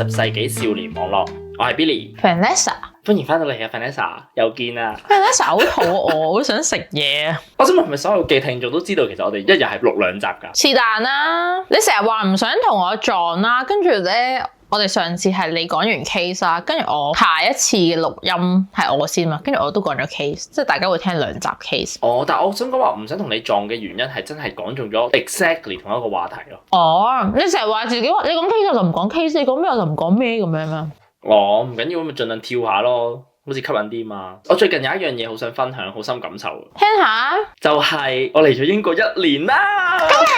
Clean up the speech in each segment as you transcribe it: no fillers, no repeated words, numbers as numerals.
世紀少年網絡，我係 Vanessa， Billy， 歡迎翻到嚟啊 Vanessa， 又見啦。Vanessa 好肚餓，好想食嘢啊！我想問係咪所有嘅聽眾都知道，其實我哋一日係錄2集㗎？是但啦，你成日話唔想同我撞啦，跟住咧，我哋上次係你講完 case 啦，跟住我下一次嘅錄音係我先嘛，跟住我都講咗 case， 即係大家會聽2集 case。哦，但係我想講話唔想同你撞嘅原因係真係講中咗 exactly 同一個話題咯。哦，你成日話自己話你講 case 我就唔講 case， 你講咩我就唔講咩咁樣嘛。哦，唔緊要，咪盡量跳下咯，好似吸引啲嘛。我最近有一樣嘢好想分享，好深感受。聽下，就係我嚟咗英國1年啦！恭喜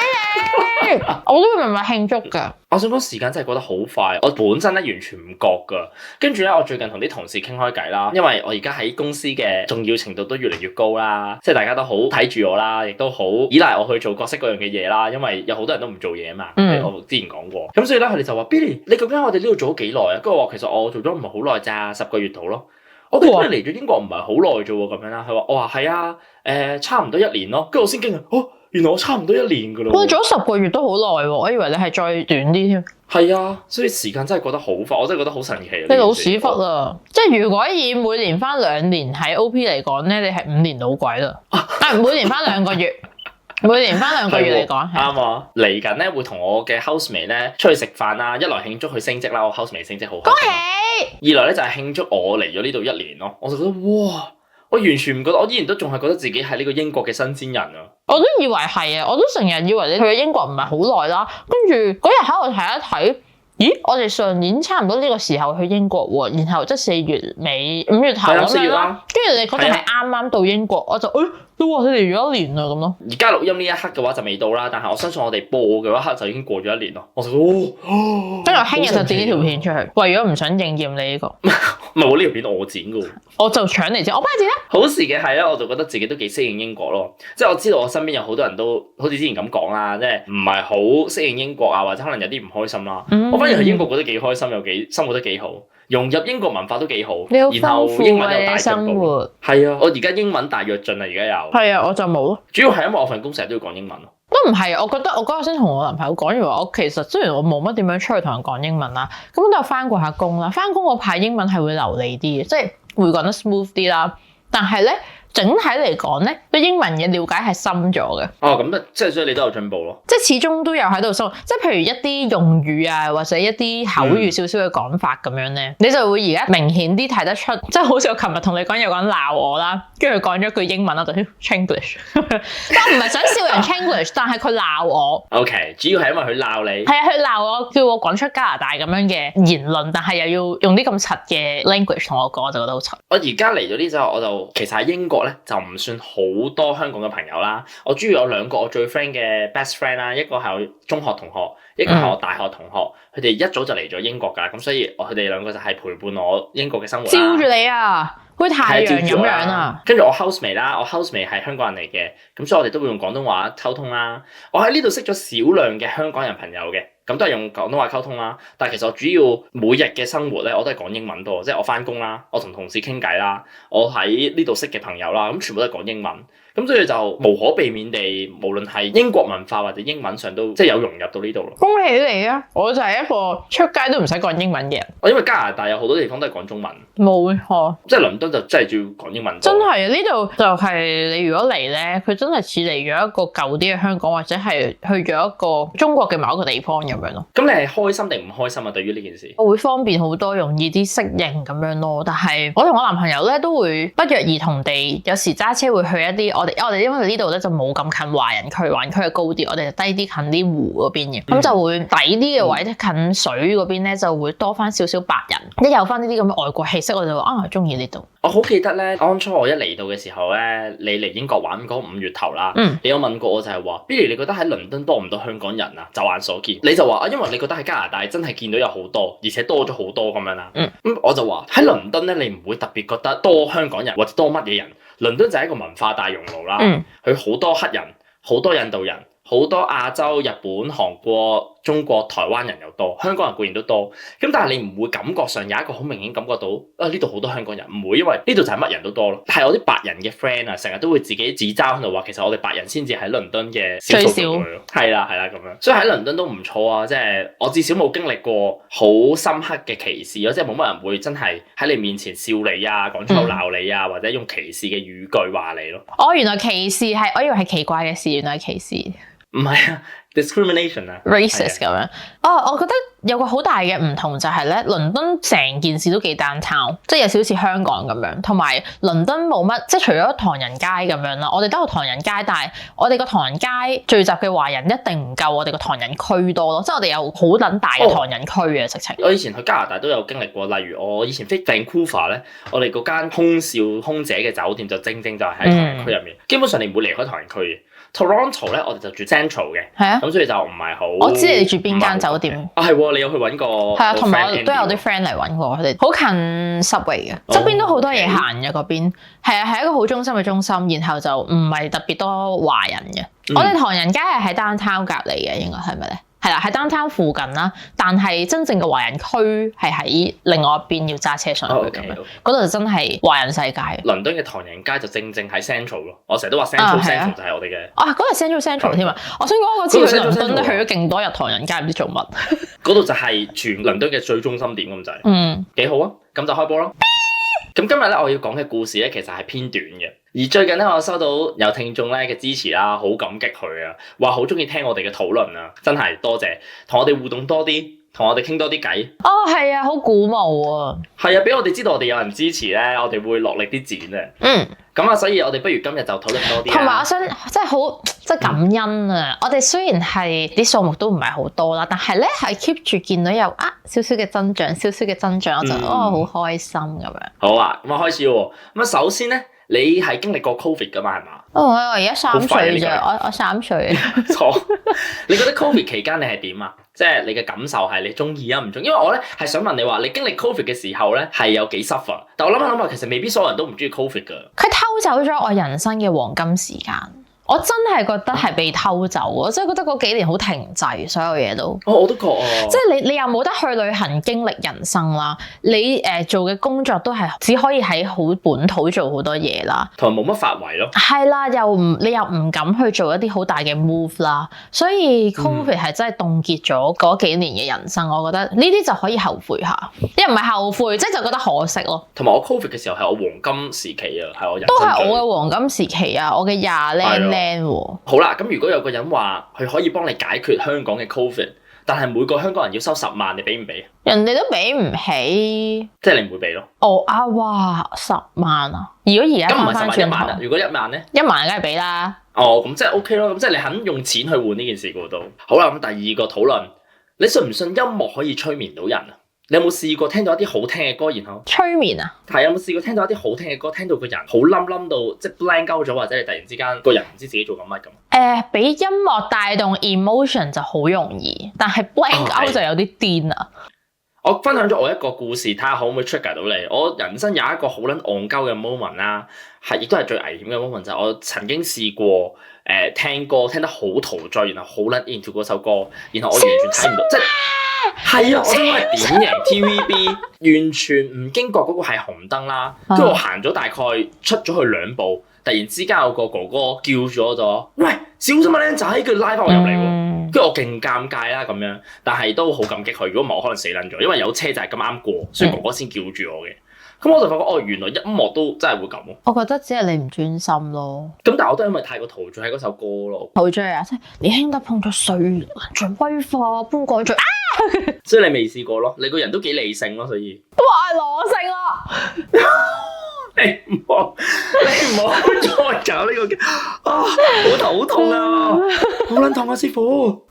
你！我都會明白慶祝㗎。我想講時間真係過得好快，我本身咧完全唔覺㗎。跟住咧，我最近同啲同事傾開偈啦，因為我而家喺公司嘅重要程度都越嚟越高啦，即係大家都好睇住我啦，亦都好依賴我去做各式各樣嘅嘢啦。因為有好多人都唔做嘢啊嘛，我之前講過。咁所以咧，佢哋就話 Billy， 你究竟喺我哋呢度做咗幾耐啊？跟住我話其實我做咗唔係好耐咋，10個月度咯。我哋嚟咗英國唔係好耐啫喎，咁樣啦。佢話我話係啊，差唔多1年咯。跟住我先驚啊，哦，原來我差唔多1年㗎咯。我做咗10個月都好耐喎，我以為你係再短啲添。係啊，所以時間真係過得好快，我真係覺得好神奇。你老屎忽啦！即係如果以每年翻2年喺 OP 嚟講咧，你係5年老鬼啦。每年翻2個月。每年翻2個月嚟講，啱啊！嚟緊咧會同我嘅 housemate 咧出去食飯啦，一來慶祝佢升職啦，我 housemate 升職好開心。恭喜！二來咧就係慶祝我嚟咗呢度1年咯，我就覺得哇！我完全唔覺得，我依然都仲係覺得自己係呢個英國嘅新鮮人啊！我都以為係啊，我都成日以為你去咗英國唔係好耐啦，跟住嗰日喺度睇一睇，咦？我哋上年差唔多呢個時候去英國喎，然後即係4月尾5月頭咁樣啦，跟住你嗰陣係啱啱到英國，我就你話你嚟咗1年啦咁咯。而家錄音呢一刻嘅話就未到啦，但係我相信我哋播嘅一刻就已經過咗1年咯。我就跟住我聽日就剪呢條片出去，為咗唔想應驗你呢個。唔係我呢條片我剪噶喎，我就搶嚟剪，我幫你剪啦。好事嘅係咧，我就覺得自己都幾適應英國咯，即係我知道我身邊有好多人都好似之前咁講啦，即係唔係好適應英國啊，或者可能有啲唔開心啦。我反而去英國覺得幾開心，又生活得幾好，融入英國文化都幾好，然後英文又大進步。係啊，我而家英文大躍進啊，而家有。係啊，我就冇咯。主要係因為我份工成日都要講英文咯。都唔係，我覺得我嗰日先同我男朋友講完話，我其實雖然我冇乜點樣出去同人講英文啦，咁都有翻過下工啦。翻工嗰排英文係會流利啲嘅，即係會講得 smooth 啲啦。但係咧，整體嚟講咧，對英文嘅了解係深咗嘅。哦，咁即係所以你都有進步咯。即係始終都有喺度收，即係譬如一啲用語啊，或者一啲口語少少嘅講法咁樣咧，你就會而家明顯啲睇得出，即係好似我琴日同你講有個人鬧我啦，跟住佢講咗句英文啦，就 Chinglish， 但我唔係想笑人 Chinglish， 但係佢鬧我。OK， 主要係因為佢鬧你。係啊，佢鬧我，叫我講出加拿大咁樣嘅言論，但係又要用啲咁柒嘅 language 同我講，我就覺得好柒。我而家嚟咗呢之後，我就其實喺英國咧就唔算好多香港嘅朋友啦。我主要有2個我最 friend 嘅 best friend 啦，一個係我中學同學，一個係我大學同學。佢哋一早就嚟咗英國㗎，咁所以佢哋2個就係陪伴我英國嘅生活啦。照住你啊，好似太陽咁樣啊！跟住我 housemate 啦，我 housemate 係香港人嚟嘅，咁所以我哋都會用廣東話溝通啦。我喺呢度識咗少量嘅香港人朋友嘅，咁都係用廣東話溝通啦。但係其實我主要每日嘅生活咧，我都係講英文多，即係我翻工啦，我同同事傾偈啦，我喺呢度識嘅朋友啦，咁全部都係講英文。咁所以就無可避免地，無論係英國文化或者英文上都即係有融入到呢度咯。恭喜你啊！我就係一個出街都唔使講英文嘅人。我因為加拿大有好多地方都係講中文，冇錯，即係倫敦就真係要講英文多。真係啊！呢度就係你如果嚟咧，佢真係似嚟咗一個舊啲嘅香港，或者係去咗一個中國嘅某一個地方咁樣咯。咁你係開心定唔開心啊？對於呢件事，我會方便好多，容易啲適應咁樣咯。但係我同我男朋友咧都會不約而同地，有時揸車會去一啲我哋因為呢度咧就冇咁近華人區，華人區係高啲，我哋就低啲近啲湖嗰邊嘅，咁就會抵啲嘅位，近水嗰邊咧就會多翻少少白人，一有翻呢啲咁嘅外國氣息，我就話中意呢度。我好記得咧，當初我一嚟到嘅時候咧，你嚟英國玩嗰5月頭啦，你有問過我就係話，Billy你覺得喺倫敦多唔多香港人啊？就眼所見，你就話因為你覺得喺加拿大真係見到有好多，而且多咗好多咁樣啦。咁我就話喺倫敦咧，你唔會特別覺得多香港人或者多乜嘢人。倫敦就係一個文化大熔爐啦，佢好多黑人，好多印度人，好多亞洲、日本、韓國、中國、台灣人又多，香港人固然都多。咁但係你唔會感覺上有一個好明顯感覺到呢度好多香港人，唔會，因為呢度就係乜人都多咯。係我啲白人嘅 friend 啊，成日都會自己自嘲喺度話，其實我哋白人先至喺倫敦嘅少數族裔咯。係啦咁樣，所以喺倫敦都唔錯啊！即係我至少冇經歷過好深刻嘅歧視咯，即係冇乜人會真係喺你面前笑你啊、講粗口鬧你啊，或者用歧視嘅語句話你咯。原來歧視係，我以為係奇怪嘅事，原來係歧視。唔係啊 ，discrimination 啊 ，racist 咁樣。我覺得有個好大嘅唔同就係咧，倫敦成件事都幾 downtown，即係有少少似香港咁樣。同埋倫敦冇乜，即係除咗唐人街咁樣啦，我哋都有唐人街，但係我哋個唐人街聚集嘅華人一定唔夠我哋個唐人區多咯。即係我哋有好撚大嘅唐人區嘅直情。我以前去加拿大都有經歷過，例如我以前飛 Vancouver 咧，我哋嗰間空少空姐嘅酒店就正就係喺唐人區入面，基本上你唔會離開唐人區嘅。Toronto 咧，我哋就住 Central 嘅，係啊，咁所以就唔係好。我知你住邊間酒店。係喎，你有去揾過？係啊，同埋我都有啲 friend 嚟揾過，佢哋好近 Subway 嘅，側邊都好多嘢行嘅嗰邊。係啊，係一個好中心嘅中心，然後就唔係特別多華人嘅。我哋唐人街係喺 downtown 隔離嘅，應該係咪咧？係啦，喺 downtown 附近啦，但係真正嘅華人區係喺另外一邊，要揸車上去咁樣。嗰度就真係華人世界。倫敦嘅唐人街就正喺 Central 咯，我成日都話 Central 就係我哋嘅。嗰度 Central 添啊！我想講我次去倫敦都去咗勁多日唐人街，唔知做乜。嗰度就係全倫敦嘅最中心點咁滯。幾好啊！咁就開波咯。咁今日咧我要講嘅故事咧，其實係偏短嘅。而最近咧，我收到有聽眾咧嘅支持啦，好感激佢啊，話好中意聽我哋嘅討論啊，真係多謝，同我哋互動多啲，同我哋傾多啲偈。係啊，好鼓舞啊！係啊，俾我哋知道我哋有人支持咧，我哋會落力啲剪啊。咁啊，所以我哋不如今日就討論多啲。同埋我想即係感恩啊！我哋雖然係啲數目都唔係好多啦，但係咧係 keep 住見到有少少嘅增長，我就好開心咁樣。好啊，咁啊開始喎。咁啊首先咧，你係經歷過 Covid 噶嘛？係嘛？我而家3歲啫，我3歲。錯。你覺得 Covid 期間你係點啊？即係你嘅感受係你中意啊唔中意？因為我咧係想問你話，你經歷 Covid 嘅時候咧係有幾 suffer？但我諗下，其實未必所有人都唔中意 Covid 噶。佢偷走咗我人生嘅黃金時間。我真係覺得係被偷走，我真係覺得嗰幾年好停滯，所有嘢都。我都覺啊。即係你又冇得去旅行經歷人生啦，你做嘅工作都係只可以喺好本土做好多嘢啦，同埋冇乜發圍咯。係啦，你又唔敢去做一啲好大嘅 move 啦，所以 Covid 係真係凍結咗嗰幾年嘅人生。我覺得呢啲就可以後悔下，又唔係後悔，即係就覺得可惜咯。同埋我 Covid 嘅時候係我黃金時期啊，係我人生都係我嘅黃金時期啊，我嘅20好啦，咁如果有個人話佢可以幫你解決香港嘅 Covid， 但係每個香港人要收10萬，你俾唔俾？人哋都俾唔起，即係你唔會俾咯。哇10萬啊！如果而家咁唔係10萬1萬啊？如果1萬咧？1萬梗係俾啦。咁即係 OK 咯，咁即係你肯用錢去換呢件事嘅都。好啦，咁第二個討論，你信唔信音樂可以催眠到人啊？你有冇試過聽到一啲好聽嘅歌，然後催眠啊？係有冇試過聽到一啲好聽嘅歌，聽到個人好冧到即係 blank out 咗，或者你突然之間個人唔知自己做緊乜咁？俾音樂帶動 emotion 就好容易，但係 blank out 就有啲癲啊！我分享咗我一個故事，睇下可唔可以 trigger 到你。我人生有一個好撚戇鳩嘅 moment 啦，亦都係最危險嘅 moment，就係我曾經試過聽歌聽得好陶醉，然後好撚 into 嗰首歌，然後我完全睇唔到，即係啊！我因為點型 TVB 完全唔經覺嗰個係紅燈啦，跟住我行咗大概出咗去2步，突然之間有個哥哥叫咗，喂，小心啊靚仔，跟住拉翻我入嚟喎。跟住我勁尷尬啦咁樣，但係都好感激佢。如果唔係我可能死撚咗，因為有車就係咁啱過，所以哥哥先叫住我嘅。咁我就發覺原來音樂都真係會咁。我覺得只係你唔專心咯。咁但係我都因為太過陶醉喺嗰首歌咯。陶醉啊！即係你輕得碰咗歲月，最威化搬過去所以你未試過咯？你個人都幾理性咯，所以。都話攞性啦！你唔好再搞呢個好頭痛啊！好撚痛啊，師傅！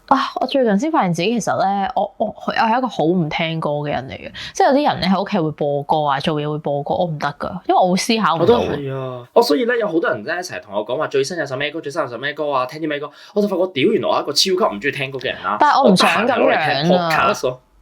我最近先發現自己其實咧，我係一個好唔聽歌嘅人嚟嘅，即係有啲人咧喺屋企會播歌啊，做嘢會播歌，我唔得㗎，因為我會思考唔到。我都係啊！所以咧有好多人咧成日同我講話最新有首咩歌，最新有首咩歌啊，聽啲咩歌，我就發覺屌，原來我係一個超級唔中意聽歌嘅人啦。但係我唔想咁樣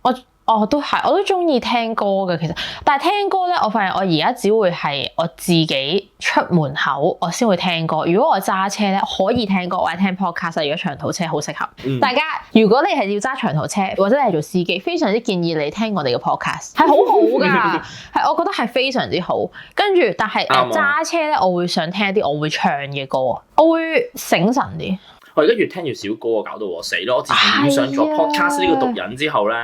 啊！哦，都係，我都中意聽歌嘅其實，但係聽歌咧，我發現我而家只會係我自己出門口我先會聽歌。如果我揸車咧，可以聽歌或者聽 podcast。如果長途車好適合，大家如果你係要揸長途車或者你係做司機，非常之建議你聽我哋嘅 podcast， 係好好㗎，係我覺得係非常之好。跟住，但係揸車咧，我會想聽一啲我會唱嘅歌，我會醒神啲。我而家越聽越少歌啊，搞到我死咯！我自從遇上咗 podcast 呢個毒癮之後咧，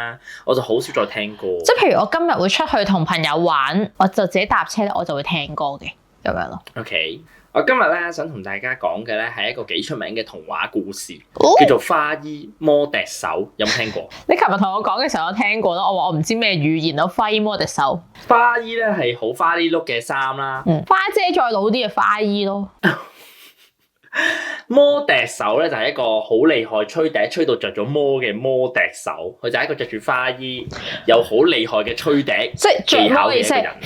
我就好少再聽歌。即係譬如我今日會出去同朋友玩，我就自己搭車咧，我就會聽歌嘅咁樣咯。OK， 我今日咧想同大家講嘅咧係一個幾出名嘅童話故事，哦、叫做《花姨魔笛手》，有冇聽過？你琴日同我講嘅時候，我聽過咯。我話我唔知咩語言咯，花姨魔笛手。花姨咧係好花呢碌嘅衫啦，花姐再老啲嘅花姨咯。魔笛手咧就係一個好厲害吹笛吹到着咗魔嘅魔笛手，佢就係一個着住花衣又好厲害嘅吹笛技巧嘅一個人。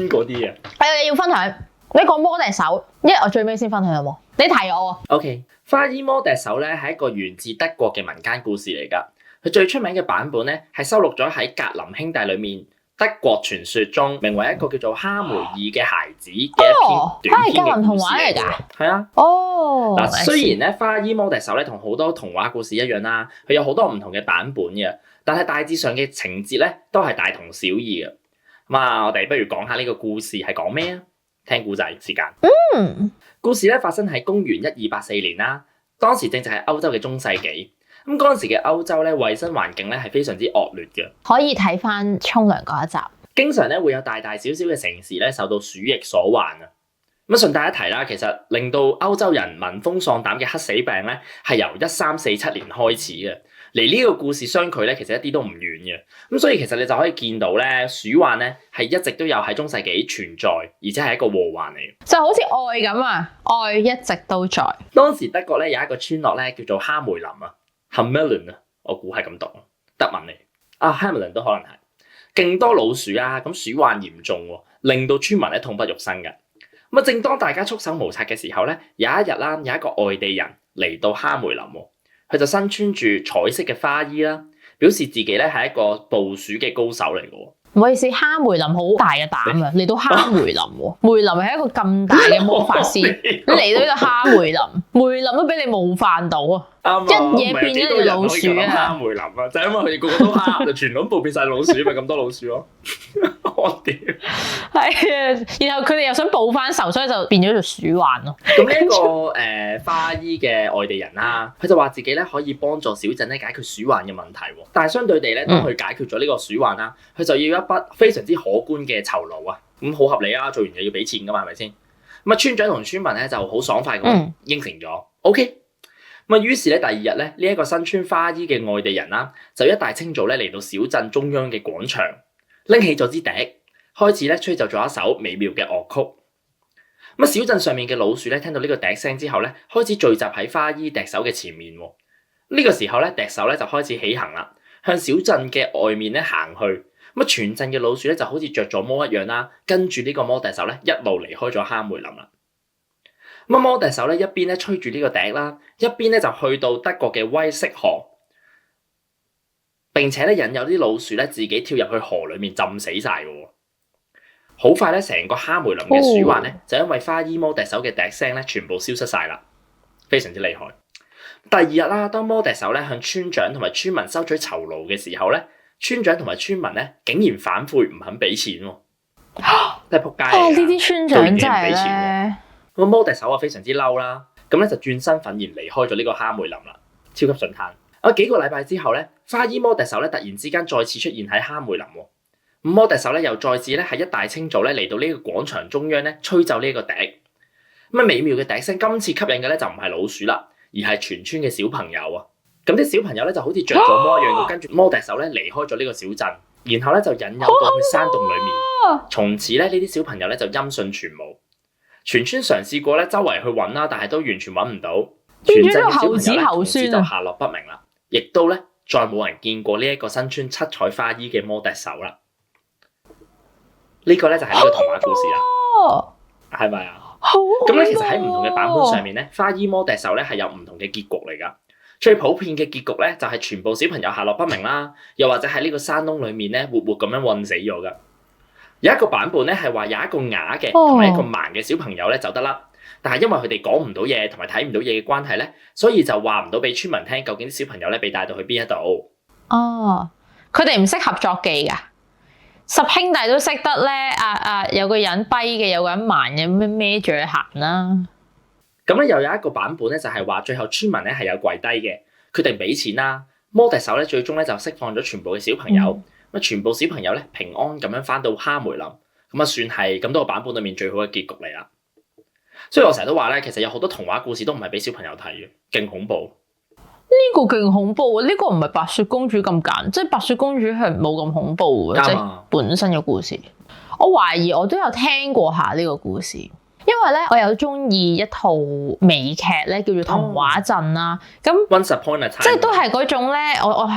嗰啲啊，你要分享，你講魔笛手，因為我最尾先分享好冇？你提我啊。OK， 花衣魔笛手咧係一個源自德國嘅民間故事嚟㗎。佢最出名嘅版本咧係收錄咗喺格林兄弟裏面德國傳說中，名為一個叫做哈梅爾嘅孩子嘅一篇短篇嘅故事嚟㗎。係啊。哦。嗱，雖然咧花衣魔笛手咧同好多童話故事一樣啦，佢有好多唔同嘅版本嘅，但係大致上嘅情節咧都係大同小異嘅。咁啊，我哋不如講下呢個故事係講咩啊？聽故仔時間。故事咧發生喺公元1284年啦，當時正就係歐洲嘅中世紀。咁嗰陣時嘅歐洲咧，衞生環境咧係非常之惡劣嘅。可以睇翻沖涼嗰一集。經常咧會有大大小小嘅城市咧受到鼠疫所患啊。咁順帶一提啦，其實令到歐洲人聞風喪膽嘅黑死病咧，係由1347年開始嘅。離呢個故事相距咧，其實一啲都唔遠嘅。咁所以其實你就可以見到咧，鼠患咧係一直都有喺中世紀存在，而且係一個禍患嚟嘅。就好似愛咁啊，愛一直都在。當時德國咧有一個村落咧叫做哈梅林啊。Hamelin 啊，我估係咁讀，德文嚟。Hamelin 都可能係，勁多老鼠啊，咁鼠患嚴重喎，令到村民咧痛不欲生嘅。咁啊，正當大家束手無策嘅時候咧，有一日啦，有一個外地人嚟到哈梅林喎，佢就身穿住彩色嘅花衣啦，表示自己咧係一個捕鼠嘅高手嚟嘅喎。唔好意思，哈梅林好大嘅膽啊！嚟到哈梅林喎，梅林係一個咁大嘅魔法師，你嚟到呢個哈梅林，梅林都俾你冒犯到啊！一嘢變咗隻老鼠啊！哈梅林啊，就係因為佢哋個個都蝦，就全部部變晒老鼠，咪咁多老鼠咯。我屌！係啊，然後佢哋又想報翻仇，所以就變咗做鼠患咯。咁呢一個花衣嘅外地人啦，佢就話自己咧可以幫助小鎮咧解決鼠患嘅問題喎。但係相對地咧，當佢解決咗呢個鼠患啦，佢就要一筆非常之可觀嘅酬勞啊。咁好合理啊，做完就要俾錢噶嘛，係咪先？咁啊，村長同村民咧就好爽快咁應承咗。OK。咁啊，於是咧第二日咧，呢一個身穿花衣嘅外地人啦，就一大清早咧嚟到小鎮中央嘅廣場，拎起咗支笛，開始咧吹奏咗一首美妙嘅樂曲。咁啊，小鎮上面嘅老鼠咧聽到呢個笛聲之後咧，開始聚集喺花衣笛手嘅前面。呢個時候咧，笛手咧就開始起行啦，向小鎮嘅外面咧行去。咁啊，全鎮嘅老鼠咧就好似着咗魔一樣啦，跟住呢個魔笛手咧一路離開咗哈梅林啦。咁啊，魔笛手咧一邊咧吹住呢個笛啦，一邊咧就去到德國嘅威色河，並且咧引誘啲老鼠咧自己跳入去河裡面浸死晒嘅。好快咧，成個哈梅林嘅鼠患咧就因為花衣魔笛手嘅笛聲咧全部消失晒啦，非常之厲害。第二日啦，當魔笛手咧向村長同埋村民收取酬勞嘅時候咧，村長同埋村民咧竟然反悔唔肯俾錢喎，真係仆街嚟㗎！呢啲村長真係咧〜咁魔笛手啊非常之嬲啦，咁咧就轉身憤然離開咗呢個哈梅林啦，超級順攤。啊，幾個禮拜之後咧，花衣魔笛手咧突然之間再次出現喺哈梅林喎。咁魔笛手咧又再次咧喺一大清早咧嚟到呢個廣場中央咧吹奏呢個笛。咁啊美妙嘅笛聲，今次吸引嘅咧就唔係老鼠啦，而係全村嘅小朋友啊。咁啲小朋友咧就好似着咗魔一樣，跟住魔笛手咧離開咗呢個小鎮，然後咧就引誘到去山洞裡面。從此咧呢啲小朋友咧就音訊全無。全村嘗試過咧，周圍去揾啦，但係都完全揾唔到。全鎮嘅小朋友咧，從此就下落不明啦，亦都咧再冇人見過呢一個身穿七彩花衣嘅魔笛手啦。呢個咧就係呢個童話故事啦，係咪啊？咁咧其實喺唔同嘅版本上面咧，花衣魔笛手咧係有唔同嘅結局嚟噶。最普遍嘅結局咧，就係全部小朋友下落不明啦，又或者喺呢個山窿裡面咧，活活咁樣困死咗噶。有一個版本咧係話有一個啞嘅同埋一個盲嘅小朋友咧走得甩，但係因為佢哋講唔到嘢同埋睇唔到嘢嘅關係咧，所以就話唔到俾村民聽究竟啲小朋友咧被帶到去邊一度。哦，佢哋唔識合作技㗎。10兄弟都識得咧，有個人跛嘅，有個人盲嘅，咩孭住佢行啦。咁咧又有一個版本咧，就係話最後村民咧係有跪低嘅，決定俾錢啦。魔笛手咧最終咧就釋放咗全部嘅小朋友，全部小朋友咧平安咁樣翻到哈梅林，咁啊算係咁多個版本裡面最好嘅結局嚟啦。所以我成日都話咧，其實有好多童話故事都唔係俾小朋友睇嘅，勁恐怖。呢個勁恐怖啊！呢個唔係白雪公主咁簡，即係白雪公主係冇咁恐怖嘅，即係本身嘅故事。我懷疑我都有聽過下呢個故事。因為咧，我有中意一套美劇咧，叫做《童話鎮》啦。咁 Once Upon a Time 即係都係嗰種咧，我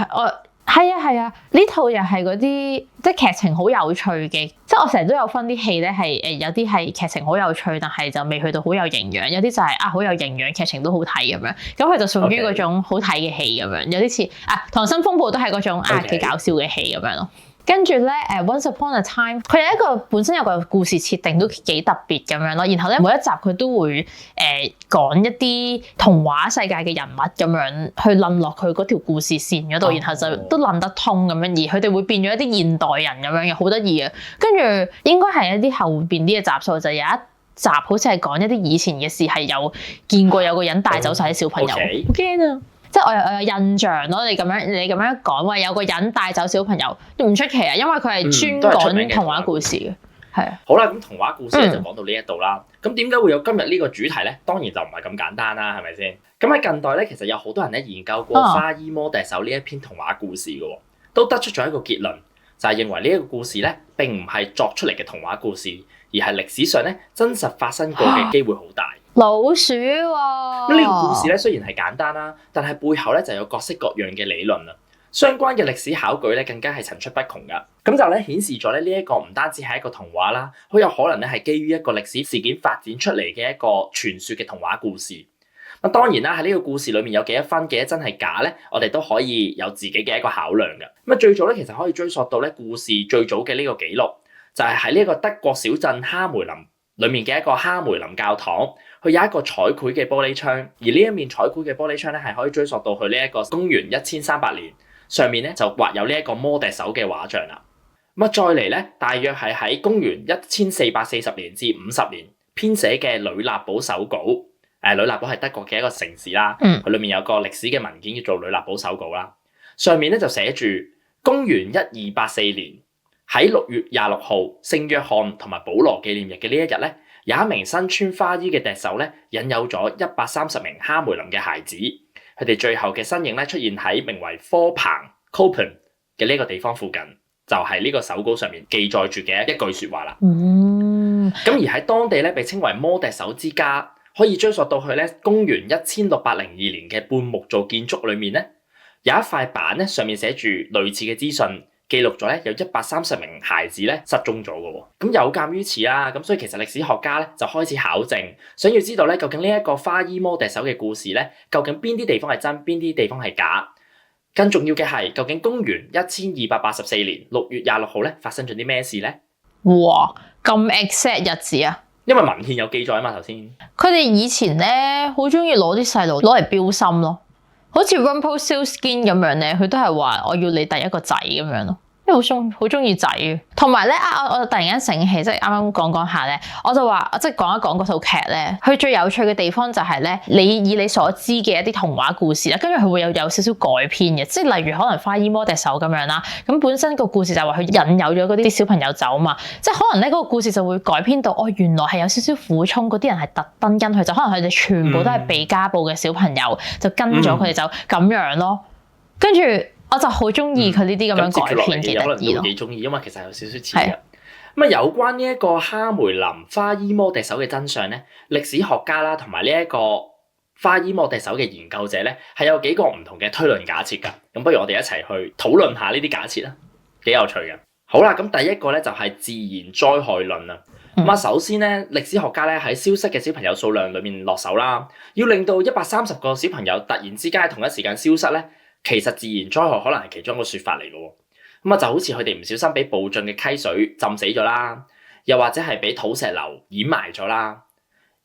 係啊，呢套又係嗰啲即係劇情好有趣嘅。即係我成日都有分啲戲咧，係有啲係劇情好有趣，但係就未去到好有營養；有啲就係好有營養，劇情都好睇咁樣。咁佢就屬於嗰種好睇嘅戲咁樣。有啲似《溏心風暴》都係嗰種幾搞笑嘅戲咁樣咯。跟住咧，Once Upon a Time，佢有一個本身有個故事設定都幾特別咁樣咯。然後咧，每一集佢都會講一啲童話世界嘅人物咁樣去諗落佢嗰條故事線嗰度，然後就都諗得通咁樣。而佢哋會變咗一啲現代人咁樣嘅，好得意啊！跟住應該係一啲後邊啲嘅集數，就有一集好似係講一啲以前嘅事，係有見過有個人帶走晒啲小朋友，好驚啊！即係我有印象咯，你咁樣講話有個人帶走小朋友，唔出奇啊，因為佢係專講童話故事嘅，係啊。好啦，咁童話故事咧就講到呢一度啦。咁點解會有今日呢個主題咧？當然就唔係咁簡單啦，係咪先？咁喺近代咧，其實有好多人咧研究過《花衣魔笛手》呢一篇童話故事嘅，都得出咗一個結論，就係認為呢一個故事咧並唔係作出嚟嘅童話故事，而係歷史上咧真實發生過嘅機會好大。老鼠喎、啊！咁呢個故事咧雖然係簡單啦，但係背後咧就有各式各樣嘅理論啦。相關嘅歷史考據咧更加係層出不窮噶。咁就咧顯示咗咧呢一個唔單止係一個童話啦，好有可能咧係基於一個歷史事件發展出嚟嘅一個傳說嘅童話故事。咁當然啦，喺呢個故事裏面有幾多分幾多真係假咧，我哋都可以有自己嘅一個考量嘅。咁最早咧其實可以追溯到咧故事最早嘅呢個記錄，就係喺呢一個德國小鎮哈梅林裏面嘅一個哈梅林教堂。佢有一個彩繪嘅玻璃窗，而呢一面彩繪嘅玻璃窗咧係可以追溯到去呢一個公元1300年，上面咧就畫有呢一個魔笛手嘅畫像啦。咁啊再嚟咧，大約係喺公元1440年至50年編寫嘅呂納堡手稿。呂納堡係德國嘅一個城市啦，佢裏面有個歷史嘅文件叫做呂納堡手稿啦。上面咧就寫住公元1284年喺6月26號聖約翰同埋保羅紀念日嘅呢一日咧，有一名身穿花衣嘅笛手咧，引誘咗130名哈梅林嘅孩子，佢哋最後嘅身影咧出現喺名為科彭 Copen 嘅呢個地方附近，就係呢個手稿上面記載住嘅一句説話啦。咁而喺當地咧被稱為魔笛手之家，可以追溯到去咧公元1602年嘅半木造建築裏面咧，有一塊板咧上面寫住類似嘅資訊。記錄咗咧有130名孩子咧失蹤咗嘅喎，咁有鑑於此啦，咁所以其實歷史學家咧就開始考證，想要知道咧究竟呢一個花衣魔笛手嘅故事咧，究竟邊啲地方係真，邊啲地方係假？更重要嘅係，究竟公元1284年6月26號咧發生咗啲咩事咧？哇，咁 exact 日子啊！因為文獻有記載啊嘛，頭先。佢哋以前咧好中意攞啲細路攞嚟標心咯。好似 Rumpelstiltskin 咁樣咧，佢都係話我要你第一個仔咁樣咯，因為好中意仔嘅。同埋咧我突然間醒起，即係啱啱講下咧，我就話即係講一講嗰套劇咧，佢最有趣嘅地方就係咧，你以你所知嘅一啲童話故事啦，跟住佢會有少少改編嘅，即係例如可能花衣魔笛手咁樣啦，咁本身個故事就係話佢引誘咗嗰啲小朋友走嘛，即係可能咧嗰個故事就會改編到原來係有少少苦衷，嗰啲人係特登跟佢，就可能佢哋全部都係被家暴嘅小朋友，就跟咗佢哋就咁樣咯，跟住。我就好中意佢呢啲咁樣改編嘅得意咯，幾中意，因為其實有少少似嘅。咁啊，有關呢一個哈梅林花衣魔笛手嘅真相咧，歷史學家啦同埋呢一個花衣魔笛手嘅研究者咧，係有幾個唔同嘅推論假設㗎。咁不如我哋一齊去討論下呢啲假設啦，幾有趣嘅。好啦，咁第一個咧就係自然災害論啦。咁首先咧，歷史學家咧喺消失嘅小朋友數量裏面落手啦，要令到130個小朋友突然之間喺同一時間消失咧，其實自然災害可能係其中一個説法嚟嘅喎。咁就好似佢哋唔小心俾暴進嘅溪水浸死咗啦，又或者係俾土石流掩埋咗啦。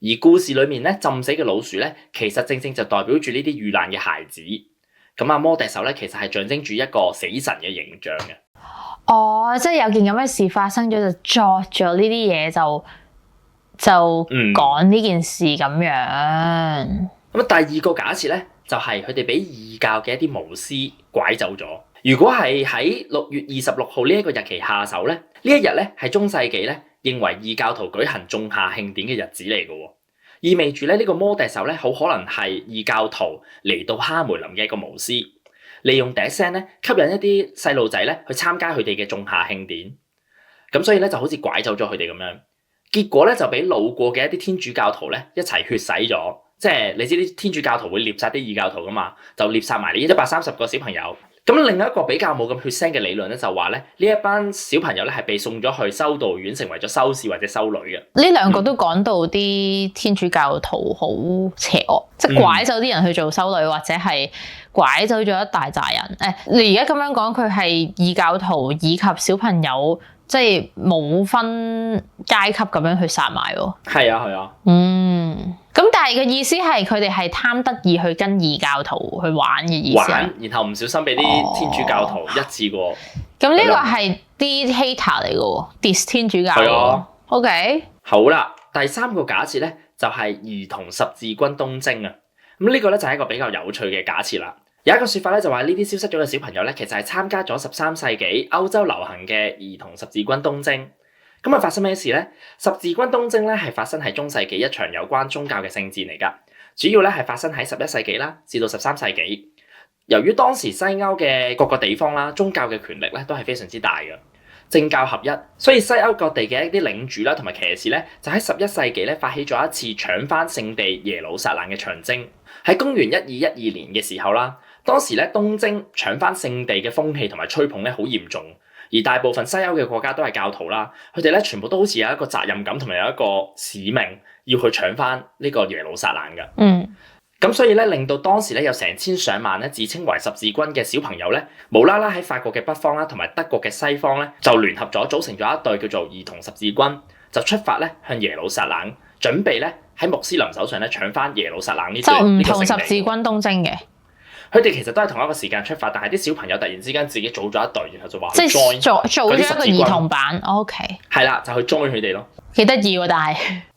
而故事裏面咧浸死嘅老鼠咧，其實正正就代表住呢啲遇難嘅孩子。咁魔笛手咧，其實係象徵住一個死神嘅形象嘅。哦，即係有件咁嘅事發生咗，就作咗呢啲嘢，就講呢件事咁樣。咁第二個假設咧，就係佢哋俾異教嘅一啲巫師拐走咗。如果係喺6月26號呢一個日期下手咧，呢一日咧係中世紀咧認為異教徒舉行仲夏慶典嘅日子嚟嘅喎，意味住咧呢個魔笛手咧好可能係異教徒嚟到哈梅林嘅一個巫師，利用笛聲咧吸引一啲細路仔咧去參加佢哋嘅仲夏慶典，咁所以咧就好似拐走咗佢哋咁樣，結果咧就俾路過嘅一啲天主教徒咧一齊血洗咗，即係你知啲天主教徒會獵殺啲異教徒噶嘛，就獵殺埋呢130個小朋友。咁另一個比較冇咁血腥嘅理論咧就話咧呢一班小朋友咧係被送咗去修道院成為咗修士或者修女嘅。呢兩個都講到啲天主教徒好邪惡，即係拐走啲人去做修女，或者係拐走咗一大扎人。你而家咁樣講，佢係異教徒以及小朋友，即係冇分階級咁樣去殺埋喎。係啊係啊。咁但係個意思係佢哋係貪得意去跟異教徒去玩嘅意思。玩，然後唔小心俾啲天主教徒一次過。咁呢個係啲 hater 嚟嘅喎 ，dis 天主教。係啊。OK。好啦，第三個假設咧就係兒童十字軍東征啊。咁呢個咧就係一個比較有趣嘅假設啦。有一個説法咧就話呢啲消失咗嘅小朋友咧其實係參加咗13世紀歐洲流行嘅兒童十字軍東征。咁發生咩事咧？十字軍東征咧係發生喺中世紀一場有關宗教嘅聖戰嚟㗎，主要咧係發生喺11世紀啦，至到13世紀。由於當時西歐嘅各個地方啦，宗教嘅權力咧都係非常之大嘅，政教合一，所以西歐各地嘅一啲領主啦同埋騎士咧，就喺11世紀咧發起咗一次搶翻聖地耶路撒冷嘅長征。喺公元1212年嘅時候啦，當時咧東征搶翻聖地嘅風氣同埋吹捧咧好嚴重。而大部分西歐嘅國家都係教徒啦，佢哋咧全部都好似有一個責任感同埋有一個使命要去搶翻呢個耶路撒冷嘅。咁所以咧令到當時咧有成千上萬咧自稱為十字軍嘅小朋友咧，無啦啦喺法國嘅北方啦同埋德國嘅西方咧就聯合咗組成咗一隊叫做兒童十字軍，就出發咧向耶路撒冷，準備咧喺穆斯林手上咧搶翻耶路撒冷呢個聖地。就唔同十字軍東征嘅。佢哋其實都係同一個時間出發，但係啲小朋友突然之間自己組咗一隊，然後就話即係做咗一個兒童版。OK。係啦，就去 join 佢哋咯。幾得意喎，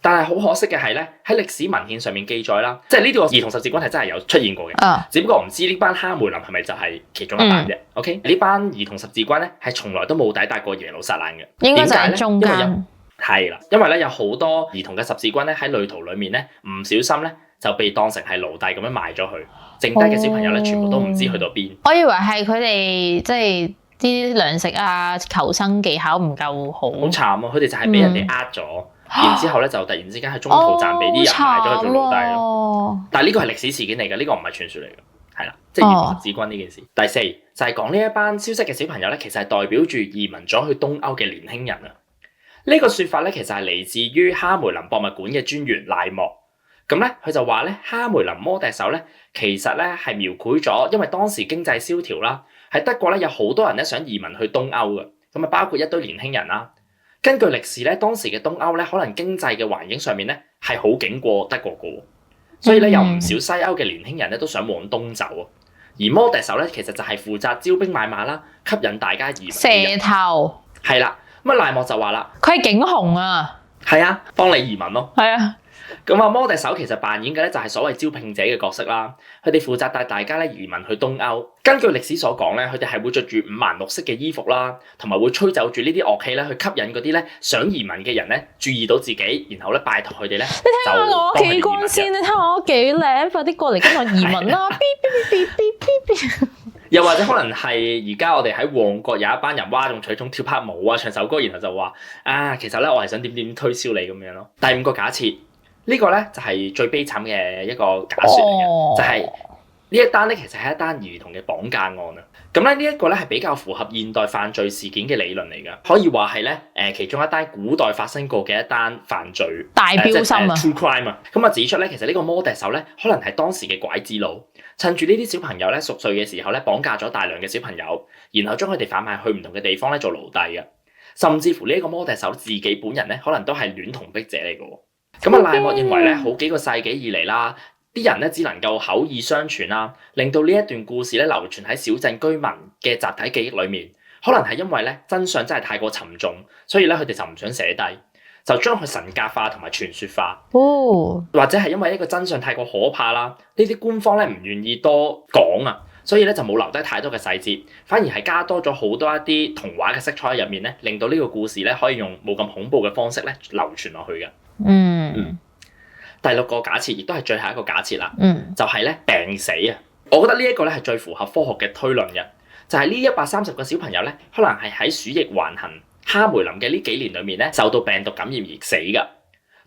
但係好可惜嘅係咧，喺歷史文獻上面記載啦，即係呢個兒童十字軍係真係有出現過嘅。只不過唔知呢班哈梅林係咪就係其中一班啫。OK，呢班兒童十字軍咧係從來都冇抵達過耶路撒冷嘅。應該就係中間。係啦，因為咧有好多兒童嘅十字軍咧喺旅途裡面咧唔小心咧就被當成係奴隸咁樣賣咗去。剩低嘅小朋友咧，全部都唔知去到邊。我以為係佢哋即係啲糧食啊、求生技巧唔夠好。好慘啊！佢哋就係俾人哋呃咗，然之後咧就突然之間喺中途站俾啲人賣咗去做奴隸咯。但係呢個係歷史事件嚟嘅，呢個唔係傳說嚟嘅，係啦，即係兒童十字軍呢件事。第四就係講呢一班消失嘅小朋友咧，其實係代表住移民咗去東歐嘅年輕人啊。呢個説法咧，其實係嚟自於哈梅林博物館嘅專員賴莫。咁咧，佢就話咧，哈梅林魔笛手咧，其實咧係描繪咗，因為當時經濟蕭條啦，喺德國咧有好多人咧想移民去東歐嘅，咁啊包括一堆年輕人啦。根據歷史咧，當時嘅東歐咧，可能經濟嘅環境上面咧係好景過德國嘅，所以咧有唔少西歐嘅年輕人咧都想往東走啊。而魔笛手咧其實就係負責招兵買馬啦，吸引大家移民。蛇頭係啦，咁啊賴莫就話啦，佢係警雄啊，係啊，幫你移民咯，係啊。咁魔笛手其實扮演嘅咧就係所謂招聘者嘅角色啦，佢哋負責帶大家咧移民去東歐。根據歷史所講咧，佢哋係會着住五顏六色嘅衣服啦，同埋會吹奏住呢啲樂器咧去吸引嗰啲咧想移民嘅人咧注意到自己，然後咧拜託佢哋咧。你睇下我幾光鮮，你睇下我幾靚，快啲過嚟跟我移民啦！又或者可能係而家我哋喺旺角有一班人嘩眾取寵跳拍舞啊，唱首歌，然後就話啊，其實咧我係想點點推銷你咁樣咯。第五個假設。呢個咧就係最悲慘嘅一個假説嚟嘅，就係呢呢一單咧其實係一單兒童嘅綁架案啊。咁咧呢一個咧係比較符合現代犯罪事件嘅理論嚟㗎，可以話係咧其中一單古代發生過嘅一單犯罪大標心啊，true crime 啊。咁啊指出咧，其實呢個摩笛手咧可能係當時嘅拐子佬，趁住呢啲小朋友咧熟睡嘅時候咧綁架咗大量嘅小朋友，然後將佢哋販賣去唔同嘅地方咧做奴隸嘅，甚至乎呢一個摩笛手自己本人咧可能都係戀童癖者嚟嘅。咁啊賴莫認為咧，好幾個世紀以嚟啦，啲人咧只能夠口耳相傳啦，令到呢一段故事咧流傳喺小鎮居民嘅集體記憶裏面。可能係因為咧真相真係太過沉重，所以咧佢哋就唔想寫低，就將佢神格化同埋傳說化。哦，或者係因為呢個真相太過可怕啦，呢啲官方咧唔願意多講啊，所以咧就冇留低太多嘅細節，反而係加多咗好多一啲童話嘅色彩喺入面咧，令到呢個故事咧可以用冇咁恐怖嘅方式咧流傳落去嘅。第六個假設亦都係最後一個假設啦，就係咧病死啊！我覺得呢一個咧係最符合科學嘅推論嘅，就係呢130個小朋友咧，可能係喺鼠疫橫行哈梅林嘅呢幾年裏面咧，受到病毒感染而死㗎。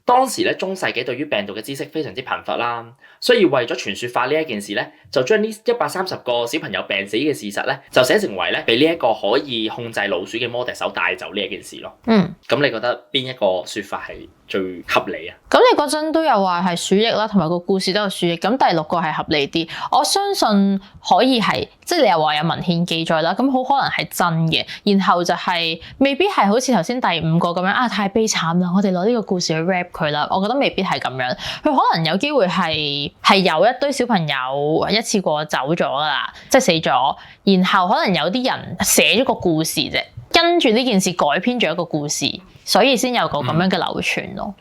當時咧中世紀對於病毒嘅知識非常之貧乏啦，所以為咗傳說化呢一件事咧，就將呢130個小朋友病死嘅事實咧，就寫成為咧俾呢一個可以控制老鼠嘅摩笛手帶走呢一件事咯。咁你覺得邊一個說法係最合理啊？咁你嗰陣都有話係鼠疫啦，同埋個故事都有鼠疫，咁第六個係合理啲。我相信可以係，即係你又話有文獻記載啦，咁好可能係真嘅。然後就係未必係好似頭先第5個咁樣啊，太悲慘啦！我哋攞呢個故事去 rap 佢啦。我覺得未必係咁樣，佢可能有機會係有一堆小朋友一次過走咗啦，即係死咗，然後可能有啲人寫咗個故事啫，跟住呢件事改編咗一個故事，所以先有個咁樣嘅流傳咯。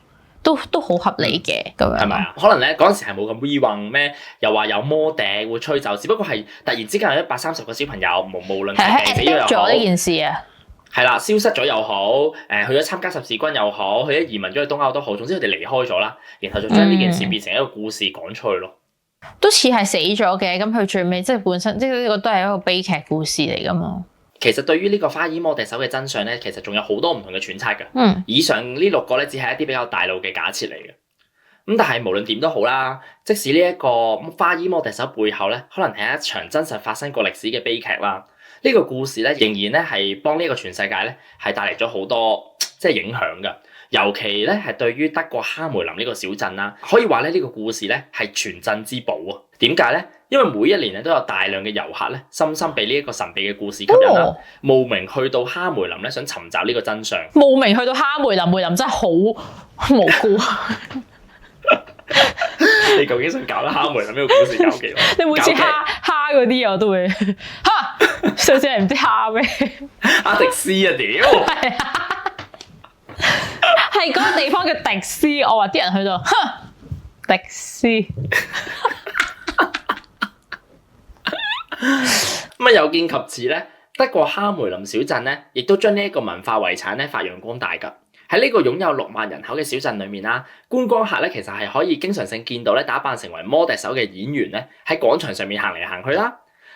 都好合理嘅咁樣，係咪啊？可能咧嗰陣時係冇咁 we 咩，又話有魔笛會吹走，只不過係突然之間有130個小朋友，無論係病死咗又好，咗呢件事啊，係啦，消失咗又好，去咗參加十字軍又好，去咗移民咗去東歐都好，總之佢哋離開咗啦，然後就將呢件事變成一個故事講出去咯。都似係死咗嘅，咁佢最尾即係本身，即係呢個都係一個悲劇故事嚟噶嘛。其實對於呢個花衣摩笛手嘅真相咧，其實仲有好多唔同嘅揣測㗎。以上呢6個咧，只係一啲比較大路嘅假設嚟嘅。咁但係無論點都好啦，即使呢一個花衣摩笛手背後咧，可能係一場真實發生過歷史嘅悲劇啦。呢個故事咧，仍然咧係幫呢個全世界咧係帶嚟咗好多即係影響㗎。尤其咧係對於德國哈梅林呢個小鎮啦，可以話咧呢個故事咧係全鎮之寶啊！點解咧？因為每一年咧都有大量嘅遊客咧，深深被呢一個神秘嘅故事吸引啦，慕名去到哈梅林咧，想尋找呢個真相。慕名去到哈梅林，梅林真係好無辜。你究竟想搞得哈梅林呢個故事搞幾耐？你每次蝦嗰啲我都會蝦，上次係唔知蝦咩？阿迪斯啊屌！係嗰個地方叫迪斯，我話啲人去到，迪斯。咁啊，有見及此咧，德國哈梅林小鎮咧，亦都將呢一個文化遺產咧發揚光大㗎。喺呢個擁有6萬人口嘅小鎮裏面啦，觀光客咧其實係可以經常性見到咧打扮成為摩笛手嘅演員咧喺廣場上面行嚟行去啦，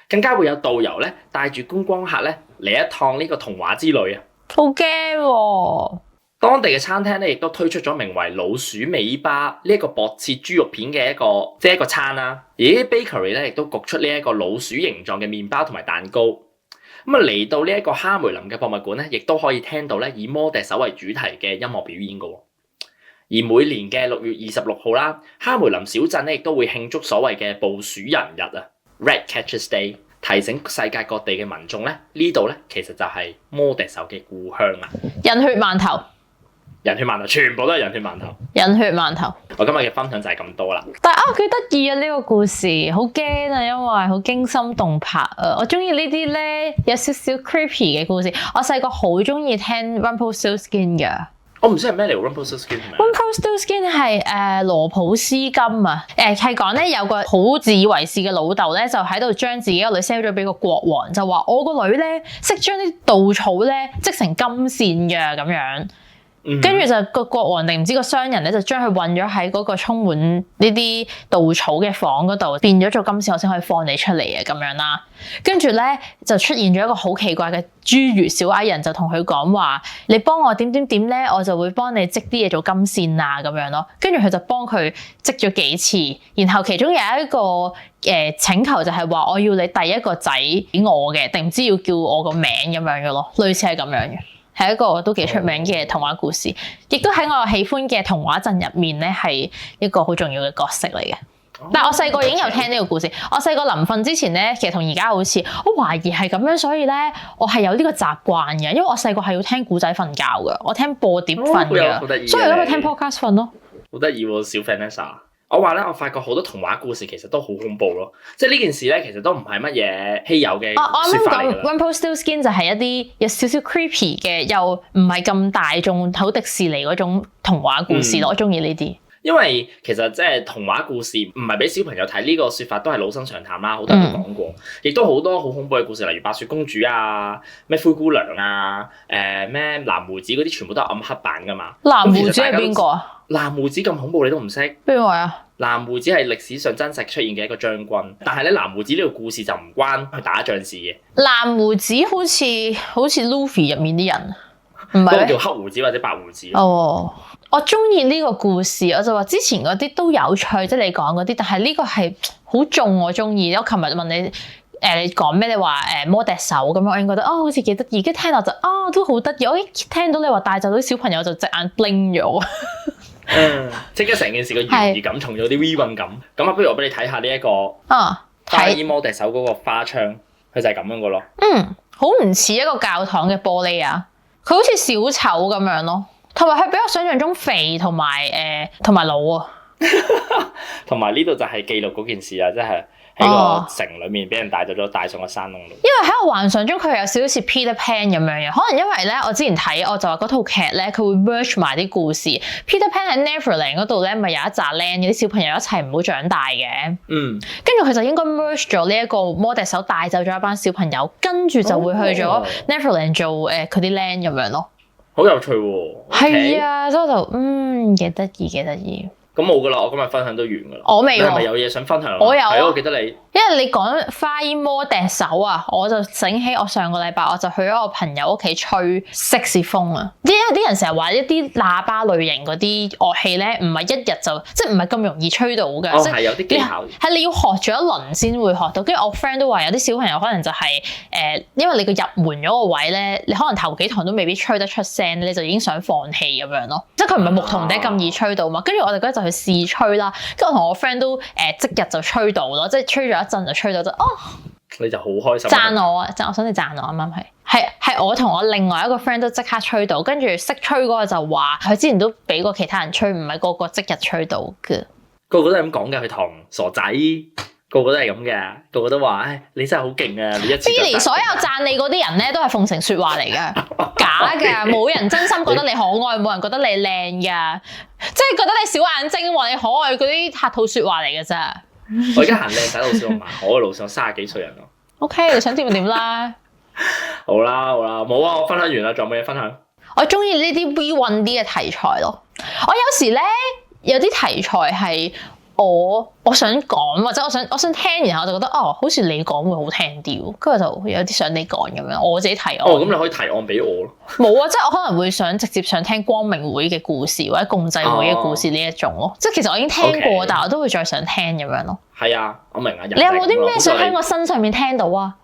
更加會有導遊咧帶住觀光客咧嚟一趟呢個童話之旅啊！好驚喎！當地嘅餐廳咧，亦都推出咗名為老鼠尾巴呢一個薄切豬肉片嘅一個餐啦。而啲 bakery 咧，亦都焗出呢一個老鼠形狀嘅麵包同埋蛋糕。咁啊，嚟到呢一個哈梅林嘅博物館咧，亦都可以聽到咧以摩笛手為主題嘅音樂表演㗎。而每年嘅6月26號啦，哈梅林小鎮咧亦都會慶祝所謂嘅捕鼠人日啊 （Rat Catchers Day），提醒世界各地嘅民眾咧，呢度咧其實就係摩笛手嘅故鄉啊！人血饅頭。人血饅頭，全部都係人血饅頭。人血饅頭。我今日嘅分享就係咁多啦。但係幾得意啊！呢個故事好驚啊，因為好驚心動魄啊！我中意呢啲咧有少少 creepy 嘅故事。我細個好中意聽 Rumpelstiltskin 嘅。我唔知係咩嚟 Rumpelstiltskin 係咪 ？Rumpelstiltskin 係羅普斯金啊！係講咧有個好自以為是嘅老豆咧，就喺度將自己個女 sell 咗俾個國王，就話我個女咧識將啲稻草咧織成金線嘅咁樣。跟住就個國王定唔知個商人咧，就將佢韞咗喺嗰個充滿呢啲稻草嘅房嗰度，變咗做金線，我先可以放你出嚟嘅咁樣啦。跟住咧就出現咗一個好奇怪嘅侏儒小矮人，就同佢講話：你幫我點點點咧，我就會幫你織啲嘢做金線啊咁樣咯。跟住佢就幫佢織咗幾次，然後其中有一個請求就係話我要你第一個仔俾我嘅，定唔知要叫我個名咁樣嘅咯，類似係咁樣嘅。係一個都幾出名嘅童話故事，亦都喺我喜歡嘅童話陣入面咧，係一個好重要嘅角色嚟嘅。但係我細個已經有聽呢個故事，我細個臨瞓之前咧，其實同而家好似，我懷疑係咁樣，所以咧我係有呢個習慣嘅，因為我細個係要聽故仔瞓覺嘅，我聽播碟瞓嘅，所以我今日聽 podcast 瞓咯。好得意喎，小 Vanessa。我話咧，我發覺好多童話故事其實都好恐怖咯，即係呢件事咧，其實都唔係乜嘢稀有嘅説法嚟㗎。我啱講 Rumpelstiltskin 就係一啲有少少 creepy 嘅，又唔係咁大眾，好迪士尼嗰種童話故事咯。我中意呢啲。因為其實即係童話故事唔係俾小朋友睇，呢個説法都係老生常談啦，好多人都講過，亦都好多好恐怖嘅故事，例如白雪公主啊、咩灰姑娘啊、咩藍胡子嗰啲，全部都係暗黑版㗎嘛。藍胡子係邊個啊？藍胡子咁恐怖你都唔識？邊位啊？藍胡子係歷史上真實出現嘅一個將軍，但係咧藍胡子呢個故事就唔關佢打仗事嘅。藍胡子好似 Luffy 入面啲人，唔係？嗰個叫黑胡子或者白胡子。哦，我中意呢個故事，我就話之前嗰啲都有趣，即係你講嗰啲，但係呢個係好重我中意。我琴日問你。你講咩？你話魔笛手咁樣，我已經覺得好似幾得意。跟住聽落就都好得意。我一聽到你話帶走啲小朋友就隻眼 bling 咗。即刻成件事個懸疑感重咗啲 V 運感。咁啊，不如我俾你睇下呢一個花衣魔笛手嗰個花槍，佢就係咁樣個咯。好唔似一個教堂嘅玻璃啊！佢好似小丑咁樣咯，同埋佢比我想象中肥同埋老啊。同埋呢度就係記錄嗰件事啊，即係。喺個城裏面俾人帶走咗，帶上個山窿度。因為喺我幻想中佢有少少似 Peter Pan 咁樣嘅，可能因為咧我之前睇我就話嗰套劇咧佢會 merge 埋啲故事。Peter Pan 喺 Neverland 嗰度咧咪有一紮靚嘅啲小朋友一齊唔好長大嘅。跟住佢就應該 merge 咗呢一個魔笛手帶走咗一班小朋友，跟住就會去咗 Neverland 做佢啲靚咁樣咯。好有趣喎！係啊，所以我就幾得意幾得意。咁冇噶啦，我今日分享都完噶啦。我未喎。你係咪有嘢想分享？我有啊。我記得你。因為你講花衣魔笛手啊，我就醒起我上個禮拜我就去咗我朋友屋企吹色士風啊。因為啲人成日話一啲喇叭類型嗰啲樂器咧，唔係一日就即係唔係咁容易吹到嘅。係有啲技巧。係你要學咗一輪先會學到。跟住我 friend 都話有啲小朋友可能就係因為你個入門咗個位咧，你可能頭幾堂都未必吹得出聲，你就已經想放棄咁樣咯。即係佢唔係牧童笛咁易吹到嘛。跟住我哋嗰日就去試吹啦。跟住我同我 friend 都即日就吹到咯，即係吹咗一陣就吹到就你就好開心。讚我啊！我想你讚我啱啱係我同我另外一個 friend 都即刻吹到，跟住識吹嗰個就話佢之前都俾過其他人吹，唔係個個即日吹到嘅。個個都係咁講嘅，佢同傻仔個個都係咁嘅，個個都話你真係好勁啊！你一次 Billy 所有讚你嗰啲人咧都係奉承説話嚟㗎，假㗎，冇人真心覺得你可愛，冇人覺得你靚㗎，即係覺得你小眼睛話你可愛嗰啲客套説話嚟㗎咋。我而家行靚仔路線，我唔行可愛路線，我30幾歲人咯。OK，你想點就點啦。好啦，冇啊，我分享完啦，仲有冇嘢分享？我中意呢啲 We 運啲嘅題材咯。我有時咧有啲題材係我想講，或者我想聽，然後我就覺得好似你講會好聽啲，跟住就有啲想你講咁樣。我自己提案。咁你可以提案俾我咯。冇啊，即係我可能會直接想聽光明會嘅故事或者共濟會嘅故事呢一種咯。即係其實我已經聽過，但係我都會再想聽咁樣咯。係啊，我明啊。你有冇啲咩想喺我身上面聽到啊？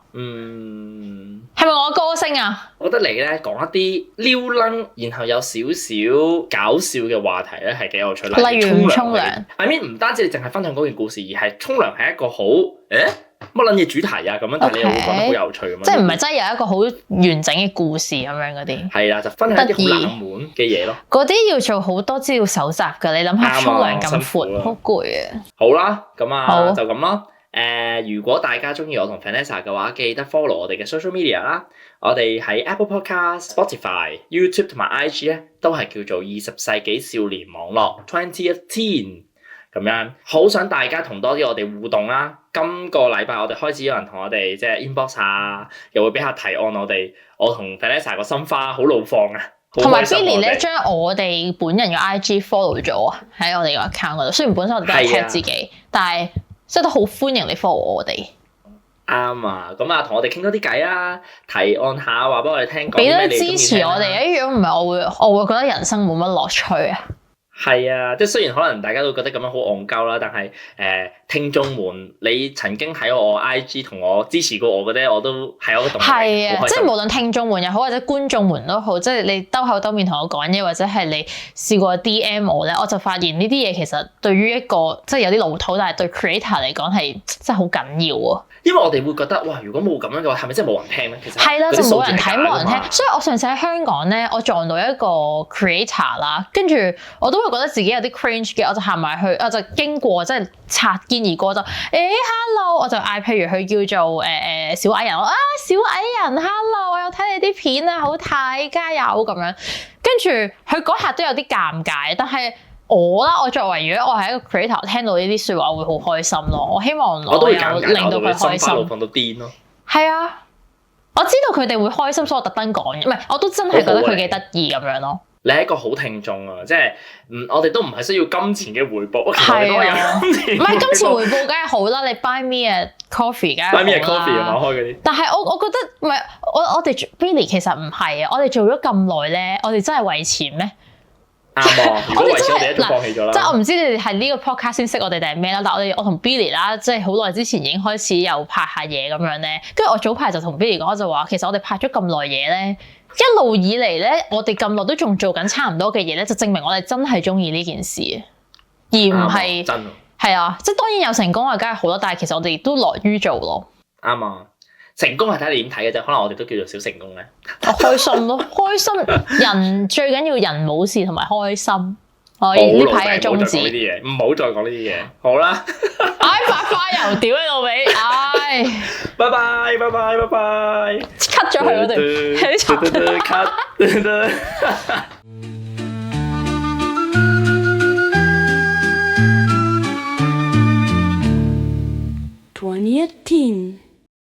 係咪我歌聲啊？我覺得你咧講一啲撩楞，然後有少少搞笑嘅話題咧，係幾有趣。例如沖涼。I mean 唔單止你淨係分享嗰件故事，而係沖涼係一個好乜撚嘢主題啊咁樣，但係你又會覺得好有趣咁樣。即係唔係真係有一個好完整嘅故事咁樣嗰啲。係啦，就分享一啲好冷門嘅嘢咯。嗰啲要做好多資料搜集㗎，你諗下沖涼咁闊，好攰啊。好啦，咁就咁啦。如果大家中意我同 Vanessa 嘅話，記得 follow 我哋嘅 social media 啦。我哋喺 Apple Podcast、Spotify、YouTube 同埋 IG 咧，都係叫做20世紀少年網絡 20th Teen 咁樣。好想大家同多啲我哋互動啦。今個禮拜我哋開始有人同我哋即係 inbox 啊，又會俾下提案我哋。我同 Vanessa 個心花好怒放啊，同埋好開心 Billy 咧我哋將我哋本人嘅 IG follow 咗啊，喺我哋個 account 嗰度。雖然本身我哋都係 tag 自己，但係即係都好歡迎你 follow 我哋。啱啊，咁啊，同我哋傾多啲偈啦，提案下話俾我哋聽，講俾多啲咩你支持我哋啊！如果唔係，我會覺得人生冇乜樂趣啊。係啊，即係雖然可能大家都覺得咁樣好戇鳩啦，但係聽眾們，你曾經喺我 IG 同我支持過我嘅咧，我都係有個動力。係啊，好開心即係無論聽眾們又好，或者觀眾們都好，即係你兜口兜面同我講嘢，或者係你試過 DM 我咧，我就發現呢啲嘢其實對於一個即係有啲老土，但係對 creator 嚟講係真係好緊要啊！因為我哋會覺得哇，如果冇咁樣嘅話，係咪真係冇人聽咧？其實係啦，就冇人睇，冇人聽。聽。所以我上次喺香港咧，我撞到一個 creator 啦，跟住我都會覺得自己有啲 cringe 嘅，我就行埋去，我就經過即係擦肩而過就hello，我就嗌譬如佢叫做小矮人，我小矮人 hello，我有睇你啲片啊，好睇，加油咁樣。跟住佢嗰下都有啲尷尬，但係我作為如果我係一個 creator，聽到呢啲説話會好開心咯。我希望我都會尷有尬，令到佢開心。放到癲咯。係啊，我知道佢哋會開心，所以我特登講嘅，唔係我都真係覺得佢幾得意咁樣咯。你係一個好聽眾啊，即係我哋都唔係需要金錢嘅回報，係啊，唔係金錢回報梗係好啦，你 buy me a coffee 梗係好啦。buy me a coffee 啊，開嗰啲。但係我覺得唔係我哋 Billy 其實唔係啊，我哋做咗咁耐咧，我哋真係為錢咩？啱啊！如果為錢，我哋一早放棄咗啦。即係我唔知你哋係呢個 podcast 先識我哋定係咩啦，但係我同 Billy 啦，即係好耐之前已經開始有拍下嘢咁樣咧。跟住我早排就同 Billy 講，我就話其實我哋拍咗咁耐嘢咧，一路以嚟咧，我哋咁耐都仲做緊差唔多嘅嘢咧，就證明我哋真係中意呢件事，而唔係真係啊！即係當然有成功啊，梗係好啦，但係其實我哋亦都樂於做咯。啱啊！成功係睇你點睇嘅啫，可能我哋都叫做小成功咧。我開心咯，開心人最緊要人冇事同埋開心。我呢排嘅宗旨。唔好再講呢啲嘢，好啦。唉，白花油屌喺度尾，唉。拜拜拜拜拜拜。cut 咗佢嗰段，喺啲插。cut。